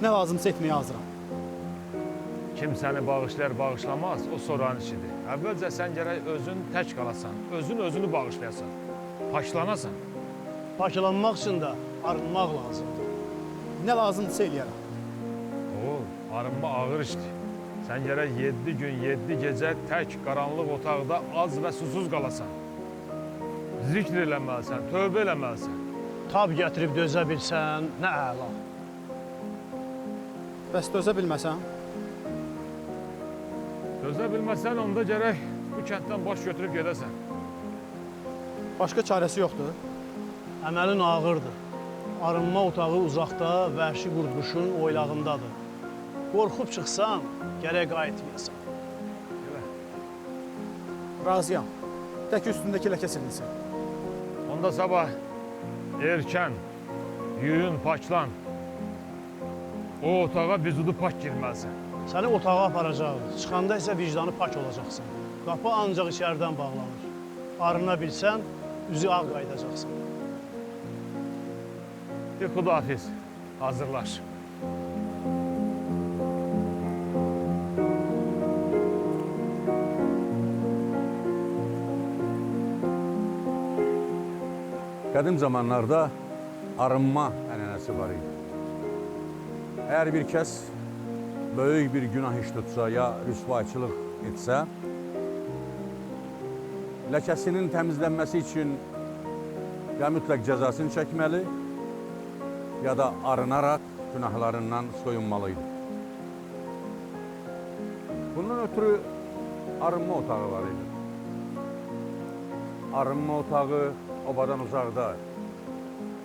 Nə lazımsa etməyə hazıram. Kim səni bağışlayar, bağışlamaz, o soranın işidir. Əvvəlcə sən gərək özün tək qalasan, özünü bağışlayasan, paşlanasan. Paklanmaq üçün də arınmaq lazımdır. Nə lazımdırsa eləyərəm. Arınma ağır işdir. Sən gərək 7 gün, 7 gecə tək qaranlıq otaqda az və susuz qalasan. Zikr eləməlisən, tövbə eləməlisən. Tab gətirib dözə bilsən, nə əla. Bəs dözə bilməsəm? Dözə bilməsən, onda gərək bu kənddən baş götürüb gedəsən. Başqa çarəsi yoxdur. Əməlin ağırdır. Arınma otağı uzaqda, vəhşi qurd-quşun oylağındadır. Qorxub çıxsan, gərək qayıtmayasan. Razıyam. Tək üstündəki ləkə silinsin. Onda sabah erkən, yuyun, paklan. O otağa bizudu pak girməlisən. Səni otağa aparacaq. Çıxanda isə vicdanı pak olacaqsan. Qapı ancaq içəridən bağlanır. Arına bilsən, üzü ağ qayıdacaqsan. Bir xudafiz, hazırlaş. Qədim zamanlarda arınma ənənəsi var idi. Əgər bir kəs böyük bir günah iş tutsa ya rüsvayçılıq etsə, ləkəsinin təmizlənməsi üçün ya mütləq cəzasını çəkməli, ya da arınaraq günahlarından soyunmalıydı. Bundan ötürü arınma otağı var idi. Arınma otağı obadan uzaqda,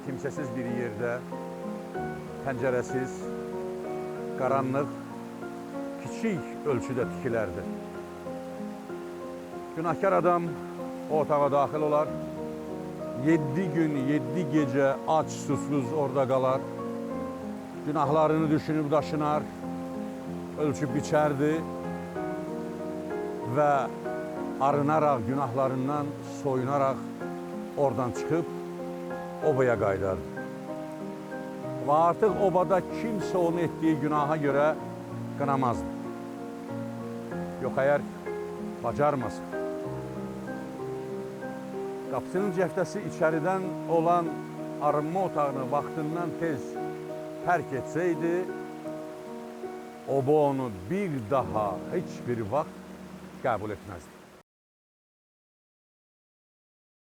kimsəsiz bir yerdə, pəncərəsiz, qaranlıq, kiçik ölçüdə tikilərdi. Günahkar adam o otağa daxil olar, 7 gün, 7 gecə aç, susuz orada qalar, günahlarını düşünüb daşınar, ölçüb biçərdi və arınaraq, günahlarından soyunaraq oradan çıxıb obaya qayıdardı. Və artıq obada kimsə onun etdiyi günaha görə qınamazdı. Yox, əgər bacarmasın. Qapısının cəftəsi içəridən olan arınma otağını vaxtından tez tərk etsəydi, oba onu bir daha heç bir vaxt qəbul etməzdi.